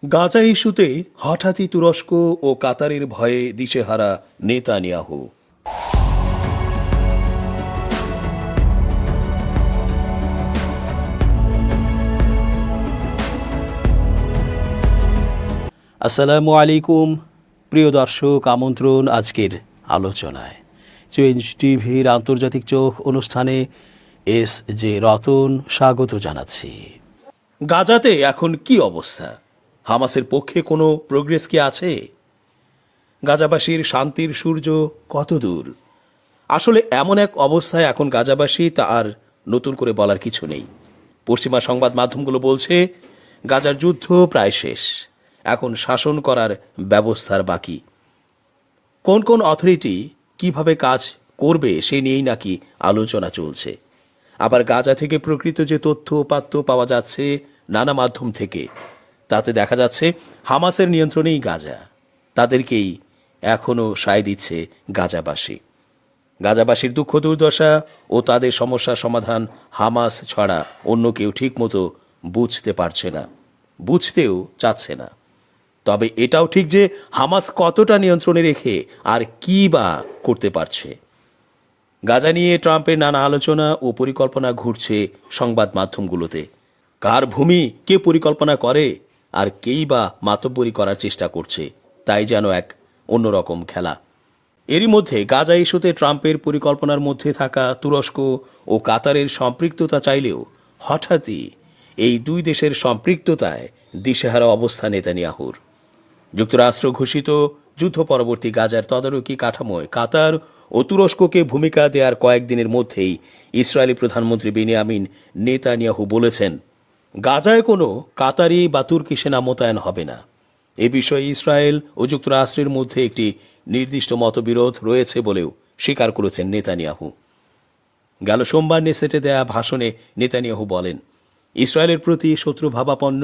গাজা ইস্যুতে হঠাৎই তুরস্ক ও কাতারের ভয়ে দিশেহারা নেতানিয়াহু। আসসালামু আলাইকুম প্রিয় দর্শক, আমন্ত্রণ আজকের আলোচনায়। চেঞ্জ টিভির আন্তর্জাতিক চোখ অনুষ্ঠানে এস জে রতন স্বাগত জানাচ্ছি। গাজাতে এখন কি অবস্থা? হামাসের পক্ষে কোনো প্রোগ্রেস কি আছে? গাজাবাসীর শান্তির সূর্য কত দূর? আসলে এমন এক অবস্থায় এখন গাজাবাসী, তা আর নতুন করে বলার কিছু নেই। পশ্চিমা সংবাদ মাধ্যমগুলো বলছে গাজার যুদ্ধ প্রায় শেষ, এখন শাসন করার ব্যবস্থার বাকি। কোন কোন অথরিটি কিভাবে কাজ করবে সে নিয়েই নাকি আলোচনা চলছে। আবার গাজা থেকে প্রকৃত যে তথ্য উপাত্ত পাওয়া যাচ্ছে নানা মাধ্যম থেকে, তাতে দেখা যাচ্ছে হামাসের নিয়ন্ত্রণেই গাজা, তাদেরকেই এখনও সায় দিচ্ছে গাজাবাসী। গাজাবাসীর দুঃখ দুর্দশা ও তাদের সমস্যার সমাধান হামাস ছাড়া অন্য কেউ ঠিকমতো বুঝতে পারছে না, বুঝতেও চাচ্ছে না। তবে এটাও ঠিক যে হামাস কতটা নিয়ন্ত্রণে রেখে আর কি বা করতে পারছে। গাজা নিয়ে ট্রাম্পের নানা আলোচনা ও পরিকল্পনা ঘুরছে সংবাদ মাধ্যমগুলোতে। কার ভূমি কে পরিকল্পনা করে আর কেই বা মাতব্বরি করার চেষ্টা করছে, তাই যেন এক অন্যরকম খেলা। এরই মধ্যে গাজা ইস্যুতে ট্রাম্পের পরিকল্পনার মধ্যে থাকা তুরস্ক ও কাতারের সম্পৃক্ততা চাইলেও হঠাৎই এই দুই দেশের সম্পৃক্ততায় দিশেহারা অবস্থা নেতানিয়াহুর। যুক্তরাষ্ট্র ঘোষিত যুদ্ধ পরবর্তী গাজার তদারকি কাঠামোয় কাতার ও তুরস্ককে ভূমিকা দেওয়ার কয়েকদিনের মধ্যেই ইসরায়েলি প্রধানমন্ত্রী বেনিয়ামিন নেতানিয়াহু বলেছেন, গাজায় কোনো কাতারি বা তুর্কি সেনা মোতায়েন হবে না। এ বিষয়ে ইসরায়েল ও যুক্তরাষ্ট্রের মধ্যে একটি নির্দিষ্ট মতবিরোধ রয়েছে বলেও স্বীকার করেছেন নেতানিয়াহু। গেল সোমবার নেসেটে দেয়া ভাষণে নেতানিয়াহু বলেন, ইসরায়েলের প্রতি শত্রুভাবাপন্ন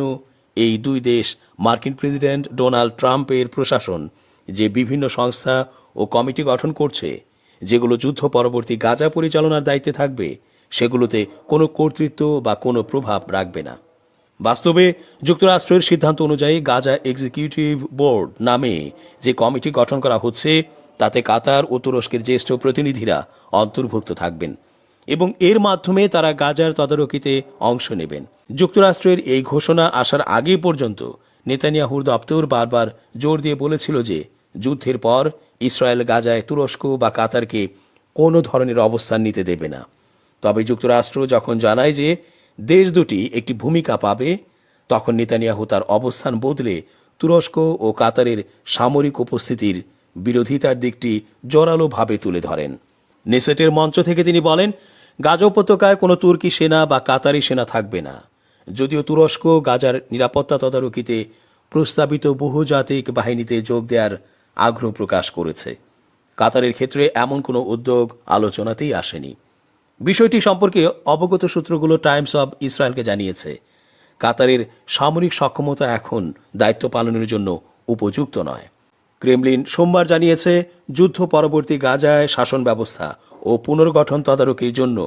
এই দুই দেশ মার্কিন প্রেসিডেন্ট ডোনাল্ড ট্রাম্পের প্রশাসন যে বিভিন্ন সংস্থা ও কমিটি গঠন করছে, যেগুলো যুদ্ধ পরবর্তী গাজা পরিচালনার দায়িত্বে থাকবে, সেগুলোতে কোনো কর্তৃত্ব বা কোনো প্রভাব রাখবে না। বাস্তবে যুক্তরাষ্ট্রের সিদ্ধান্ত অনুযায়ী গাজা এক্সিকিউটিভ বোর্ড নামে যে কমিটি গঠন করা হচ্ছে, তাতে কাতার ও তুরস্কের জ্যেষ্ঠ প্রতিনিধিরা অন্তর্ভুক্ত থাকবেন এবং এর মাধ্যমে তারা গাজার তদারকিতে অংশ নেবেন। যুক্তরাষ্ট্রের এই ঘোষণা আসার আগে পর্যন্ত নেতানিয়াহুর দপ্তর বারবার জোর দিয়ে বলেছিল যে যুদ্ধের পর ইসরায়েল গাজায় তুরস্ক বা কাতারকে কোনো ধরনের অবস্থান নিতে দেবে না। তবে যুক্তরাষ্ট্র যখন জানায় যে দেশ দুটি একটি ভূমিকা পাবে, তখন নেতানিয়াহু তার অবস্থান বদলে তুরস্ক ও কাতারের সামরিক উপস্থিতির বিরোধিতার দিকটি জোরালোভাবে তুলে ধরেন। নেসেটের মঞ্চ থেকে তিনি বলেন, গাজা উপত্যকায় কোনো তুর্কি সেনা বা কাতারি সেনা থাকবে না। যদিও তুরস্ক গাজার নিরাপত্তা তদারকিতে প্রস্তাবিত বহুজাতিক বাহিনীতে যোগ দেওয়ার আগ্রহ প্রকাশ করেছে, কাতারের ক্ষেত্রে এমন কোনো উদ্যোগ আলোচনাতেই আসেনি। বিষয়টি সম্পর্কে অবগত সূত্রগুলো টাইমস অব ইসরায়েলকে জানিয়েছে, কাতারের সামরিক সক্ষমতা এখন দায়িত্ব পালনের জন্য উপযুক্ত নয়। ক্রেমলিন সোমবার জানিয়েছে, যুদ্ধ পরবর্তী গাজায় শাসন ব্যবস্থা ও পুনর্গঠন তদারকির জন্য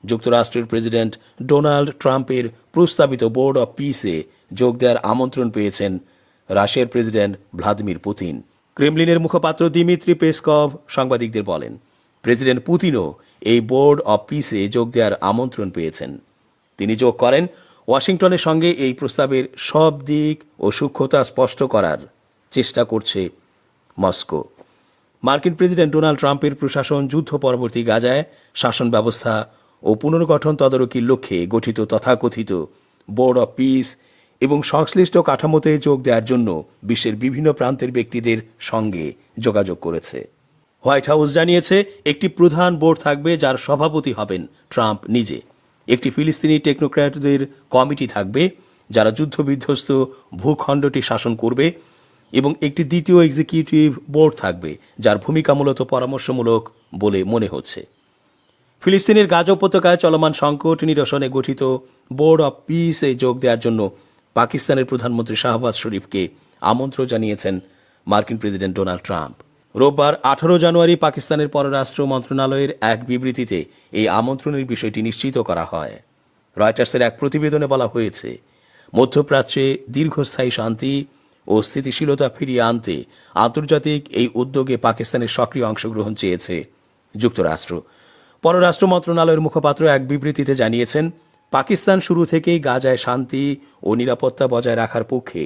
যুক্তরাষ্ট্রের প্রেসিডেন্ট ডোনাল্ড ট্রাম্পের প্রস্তাবিত বোর্ড অব পিসে যোগ দেওয়ার আমন্ত্রণ পেয়েছেন রাশিয়ার প্রেসিডেন্ট ভ্লাদিমির পুতিন। ক্রেমলিনের মুখপাত্র দিমিত্রি পেসকভ সাংবাদিকদের বলেন, প্রেসিডেন্ট পুতিনও এই বোর্ড অব পিসে যোগ দেওয়ার আমন্ত্রণ পেয়েছেন। তিনি যোগ করেন, ওয়াশিংটনের সঙ্গে এই প্রস্তাবের সব দিক ও সূক্ষ্মতা স্পষ্ট করার চেষ্টা করছে মস্কো। মার্কিন প্রেসিডেন্ট ডোনাল্ড ট্রাম্পের প্রশাসন যুদ্ধ পরবর্তী গাজায় শাসন ব্যবস্থা ও পুনর্গঠন তদারকির লক্ষ্যে গঠিত তথাকথিত বোর্ড অব পিস এবং সংশ্লিষ্ট কাঠামোতে যোগ দেওয়ার জন্য বিশ্বের বিভিন্ন প্রান্তের ব্যক্তিদের সঙ্গে যোগাযোগ করেছে। হোয়াইট হাউস জানিয়েছে, একটি প্রধান বোর্ড থাকবে যার সভাপতি হবেন ট্রাম্প নিজে। একটি ফিলিস্তিনি টেকনোক্র্যাটদের কমিটি থাকবে যারা যুদ্ধবিধ্বস্ত ভূখণ্ডটি শাসন করবে এবং একটি দ্বিতীয় এক্সিকিউটিভ বোর্ড থাকবে যার ভূমিকা মূলত পরামর্শমূলক বলে মনে হচ্ছে। ফিলিস্তিনের গাজা উপত্যকায় চলমান সংকট নিরসনে গঠিত বোর্ড অব পিসে যোগ দেওয়ার জন্য পাকিস্তানের প্রধানমন্ত্রী শাহবাজ শরীফকে আমন্ত্রণ জানিয়েছেন মার্কিন প্রেসিডেন্ট ডোনাল্ড ট্রাম্প। রোববার 18 জানুয়ারি পাকিস্তানের পররাষ্ট্র মন্ত্রণালয়ের এক বিবৃতিতে এই আমন্ত্রণের বিষয়টি নিশ্চিত করা হয়। রয়টার্সের এক প্রতিবেদনে বলা হয়েছে, মধ্যপ্রাচ্যে দীর্ঘস্থায়ী শান্তি ও স্থিতিশীলতা ফিরিয়ে আনতে আন্তর্জাতিক এই উদ্যোগে পাকিস্তানের সক্রিয় অংশগ্রহণ চেয়েছে যুক্তরাষ্ট্র। পররাষ্ট্র মন্ত্রণালয়ের মুখপাত্র এক বিবৃতিতে জানিয়েছেন, পাকিস্তান শুরু থেকেই গাজায় শান্তি ও নিরাপত্তা বজায় রাখার পক্ষে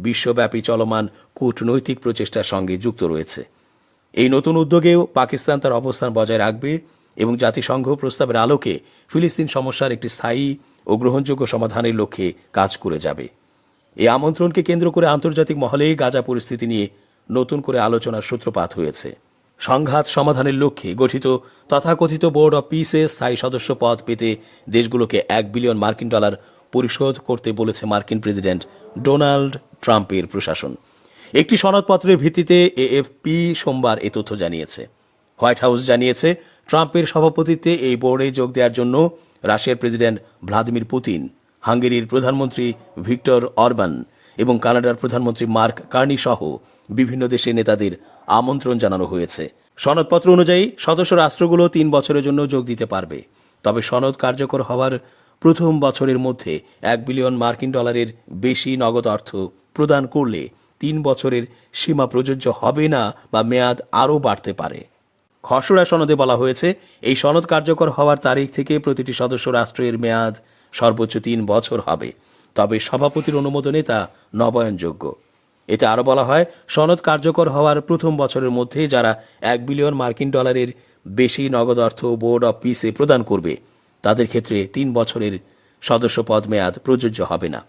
বিশ্বব্যাপী চলমান কূটনৈতিক প্রচেষ্টার সঙ্গে যুক্ত রয়েছে। এই নতুন উদ্যোগেও পাকিস্তান তার অবস্থান বজায় রাখবে এবং জাতিসংঘ প্রস্তাবের আলোকে ফিলিস্তিন সমস্যার একটি স্থায়ী ও গ্রহণযোগ্য সমাধানের লক্ষ্যে কাজ করে যাবে। এই আমন্ত্রণকে কেন্দ্র করে আন্তর্জাতিক মহলে গাজা পরিস্থিতি নিয়ে নতুন করে আলোচনার সূত্রপাত হয়েছে। সংঘাত সমাধানের লক্ষ্যে গঠিত তথাকথিত বোর্ড অব পিসে স্থায়ী সদস্য পদ পেতে দেশগুলোকে $1 বিলিয়ন পরিশোধ করতে বলেছে মার্কিন প্রেসিডেন্ট ডোনাল্ড ট্রাম্পের প্রশাসন। একটি সনদপত্রের ভিত্তিতে এএফপি সোমবার এ তথ্য জানিয়েছে। হোয়াইট হাউস জানিয়েছে, ট্রাম্পের সভাপতিত্বে এই বোর্ডে যোগ দেওয়ার জন্য রাশিয়ার প্রেসিডেন্ট ভ্লাদিমির পুতিন, হাঙ্গেরির প্রধানমন্ত্রী ভিক্টর অরবান এবং কানাডার প্রধানমন্ত্রী মার্ক কার্নি সহ বিভিন্ন দেশের নেতাদের আমন্ত্রণ জানানো হয়েছে। সনদপত্র অনুযায়ী সদস্য রাষ্ট্রগুলো 3 বছরের জন্য যোগ দিতে পারবে। তবে সনদ কার্যকর হওয়ার প্রথম বছরের মধ্যে $1 বিলিয়ন বেশি নগদ অর্থ প্রদান করলে 3 বছরের সীমা প্রযোজ্য হবে না বা মেয়াদ আরও বাড়তে পারে। খসড়া সনদে বলা হয়েছে, এই সনদ কার্যকর হওয়ার তারিখ থেকে প্রতিটি সদস্য রাষ্ট্রের মেয়াদ সর্বোচ্চ 3 বছর হবে। তবে সভাপতির অনুমোদনে তা নবায়নযোগ্য। এতে আরও বলা হয়, সনদ কার্যকর হওয়ার প্রথম বছরের মধ্যে যারা $1 বিলিয়ন বেশি নগদ অর্থ বোর্ড অব পিসে প্রদান করবে তাদের ক্ষেত্রে 3 বছরের সদস্য পদ মেয়াদ প্রযোজ্য হবে না।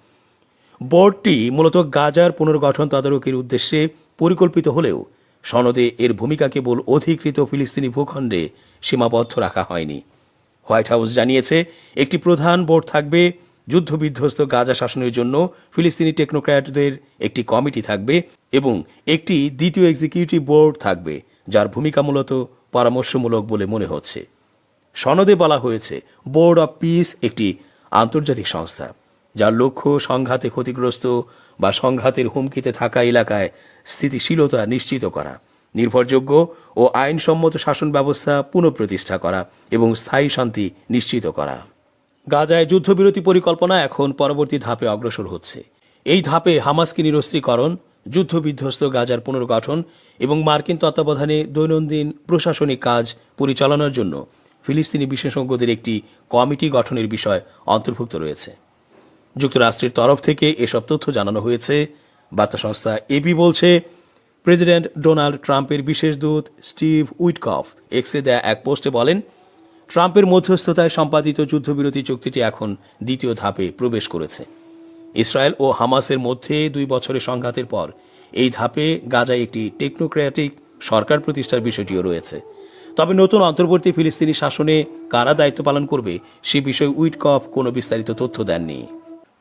বোর্ডটি মূলত গাজার পুনর্গঠন তদারকির উদ্দেশ্যে পরিকল্পিত হলেও সনদে এর ভূমিকা কেবল অধিকৃত ফিলিস্তিনি ভূখণ্ডে সীমাবদ্ধ রাখা হয়নি। হোয়াইট হাউস জানিয়েছে, একটি প্রধান বোর্ড থাকবে, যুদ্ধবিধ্বস্ত গাজা শাসনের জন্য ফিলিস্তিনি টেকনোক্র্যাটদের একটি কমিটি থাকবে এবং একটি দ্বিতীয় এক্সিকিউটিভ বোর্ড থাকবে, যার ভূমিকা মূলত পরামর্শমূলক বলে মনে হচ্ছে। সনদে বলা হয়েছে, বোর্ড অব পিস একটি আন্তর্জাতিক সংস্থা, যার লক্ষ্য সংঘাতে ক্ষতিগ্রস্ত বা সংঘাতের হুমকিতে থাকা এলাকায় স্থিতিশীলতা নিশ্চিত করা, নির্ভরযোগ্য ও আইনসম্মত শাসন ব্যবস্থা পুনঃপ্রতিষ্ঠা করা এবং স্থায়ী শান্তি নিশ্চিত করা। গাজায় যুদ্ধবিরতি পরিকল্পনা এখন পরবর্তী ধাপে অগ্রসর হচ্ছে। এই ধাপে হামাসকে নিরস্ত্রীকরণ, যুদ্ধবিধ্বস্ত গাজার পুনর্গঠন এবং মার্কিন তত্ত্বাবধানে দৈনন্দিন প্রশাসনিক কাজ পরিচালনার জন্য ফিলিস্তিনি বিশেষজ্ঞদের একটি কমিটি গঠনের বিষয় অন্তর্ভুক্ত রয়েছে। যুক্তরাষ্ট্রের তরফ থেকে এসব তথ্য জানানো হয়েছে। বার্তা সংস্থা এবি বলছে, প্রেসিডেন্ট ডোনাল্ড ট্রাম্পের বিশেষ দূত স্টিভ উইটকফ এক্সে দেয়া এক পোস্টে বলেন, ট্রাম্পের মধ্যস্থতায় সম্পাদিত যুদ্ধবিরতি চুক্তিটি এখন দ্বিতীয় ধাপে প্রবেশ করেছে। ইসরায়েল ও হামাসের মধ্যে 2 বছরের সংঘাতের পর এই ধাপে গাজায় একটি টেকনোক্র্যাটিক সরকার প্রতিষ্ঠার বিষয়টিও রয়েছে। তবে নতুন অন্তর্বর্তী ফিলিস্তিনি শাসনে কারা দায়িত্ব পালন করবে সে বিষয়ে উইটকফ কোনো বিস্তারিত তথ্য দেননি।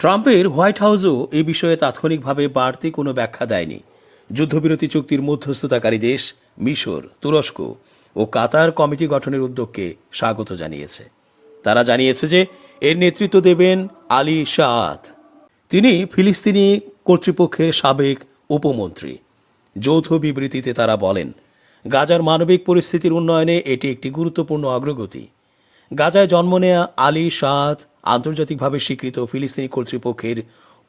ট্রাম্পের হোয়াইট হাউসও এই বিষয়ে তাৎক্ষণিকভাবে বাড়তি কোনো ব্যাখ্যা দেয়নি। যুদ্ধবিরতি চুক্তির মধ্যস্থতাকারী দেশ মিশর, তুরস্ক ও কাতার কমিটি গঠনের উদ্যোগকে স্বাগত জানিয়েছে। তারা জানিয়েছে যে এর নেতৃত্ব দেবেন আলী শাআত। তিনি ফিলিস্তিনি কর্তৃপক্ষের সাবেক উপমন্ত্রী। যৌথ বিবৃতিতে তারা বলেন, গাজার মানবিক পরিস্থিতির উন্নয়নে এটি একটি গুরুত্বপূর্ণ অগ্রগতি। গাজায় জন্ম নেয়া আলী শাআত আন্তর্জাতিকভাবে স্বীকৃত ফিলিস্তিনি কর্তৃপক্ষের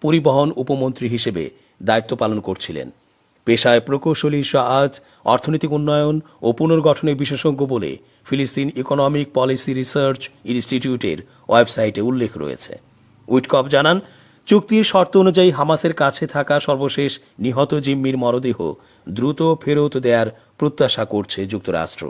পরিবহন উপমন্ত্রী হিসেবে দায়িত্ব পালন করছিলেন। পেশায় প্রকৌশলী শাআত অর্থনৈতিক উন্নয়ন ও পুনর্গঠনের বিশেষজ্ঞ বলে ফিলিস্তিন ইকোনমিক পলিসি রিসার্চ ইনস্টিটিউটের ওয়েবসাইটে উল্লেখ রয়েছে। উইটকফ জানান, চুক্তির শর্ত অনুযায়ী হামাসের কাছে থাকা সর্বশেষ নিহত জিম্মির মরদেহ দ্রুত ফেরত দেওয়ার প্রত্যাশা করছে যুক্তরাষ্ট্র।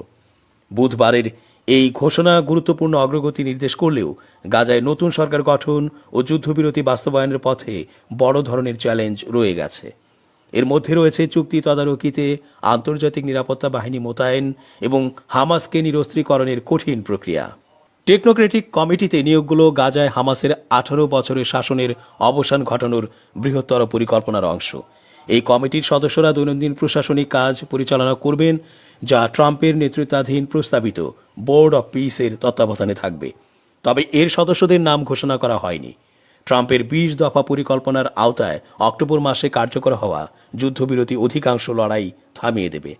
বুধবারের এই ঘোষণা গুরুত্বপূর্ণ অগ্রগতি নির্দেশ করলেও গাজায় নতুন সরকার গঠন ও যুদ্ধবিরতি বাস্তবায়নের পথে বড় ধরনের চ্যালেঞ্জ রয়ে গেছে। এর মধ্যে রয়েছে চুক্তি তদারকিতে আন্তর্জাতিক নিরাপত্তা বাহিনী মোতায়েন এবং হামাসকে নিরস্ত্রীকরণের কঠিন প্রক্রিয়া। টেকনোক্রেটিক কমিটিতে নিয়োগগুলো গাজায় হামাসের 18 বছরের শাসনের অবসান ঘটানোর বৃহত্তর পরিকল্পনার অংশ। এই কমিটির সদস্যরা দৈনন্দিন প্রশাসনিক কাজ পরিচালনা করবেন, যা ট্রাম্পের নেতৃত্বাধীন প্রস্তাবিত বোর্ড অব পিসের তত্ত্বাবধানে থাকবে। তবে এর সদস্যদের নাম ঘোষণা করা হয়নি। ট্রাম্পের 20 দফা পরিকল্পনার আওতায় অক্টোবর মাসে কার্যকর হওয়া যুদ্ধবিরতি অধিকাংশ লড়াই থামিয়ে দেবে।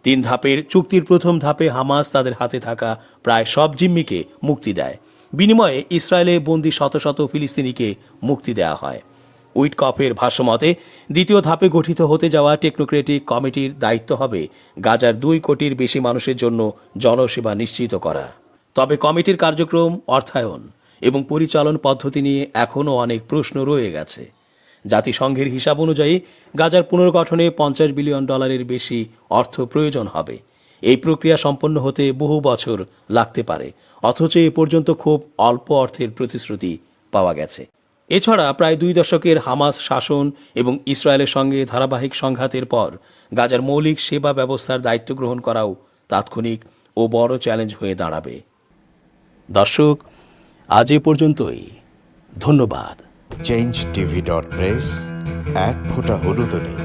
3 ধাপের চুক্তির প্রথম ধাপে হামাস তাদের হাতে থাকা প্রায় সব জিম্মিকে মুক্তি দেয়। বিনিময়ে ইসরায়েলে বন্দী শত শত ফিলিস্তিনিকে মুক্তি দেওয়া হয়। উইটকফের ভাষ্যমতে দ্বিতীয় ধাপে গঠিত হতে যাওয়া টেকনোক্রেটিক কমিটির দায়িত্ব হবে গাজার 2 কোটির বেশি মানুষের জন্য জনসেবা নিশ্চিত করা। তবে কমিটির কার্যক্রম, অর্থায়ন এবং পরিচালন পদ্ধতি নিয়ে এখনও অনেক প্রশ্ন রয়ে গেছে। জাতিসংঘের হিসাব অনুযায়ী গাজার পুনর্গঠনে $50 বিলিয়ন বেশি অর্থ প্রয়োজন হবে। এই প্রক্রিয়া সম্পন্ন হতে বহু বছর লাগতে পারে, অথচ এ পর্যন্ত খুব অল্প অর্থের প্রতিশ্রুতি পাওয়া গেছে। এছাড়া প্রায় 2 দশকের হামাস শাসন এবং ইসরায়েলের সঙ্গে ধারাবাহিক সংঘাতের পর গাজার মৌলিক সেবা ব্যবস্থার দায়িত্ব গ্রহণ করাও তাৎক্ষণিক ও বড় চ্যালেঞ্জ হয়ে দাঁড়াবে। দর্শক, আজ এ পর্যন্তই। ধন্যবাদ। changeTV.press, এক ফোঁটা হলুদ নেই।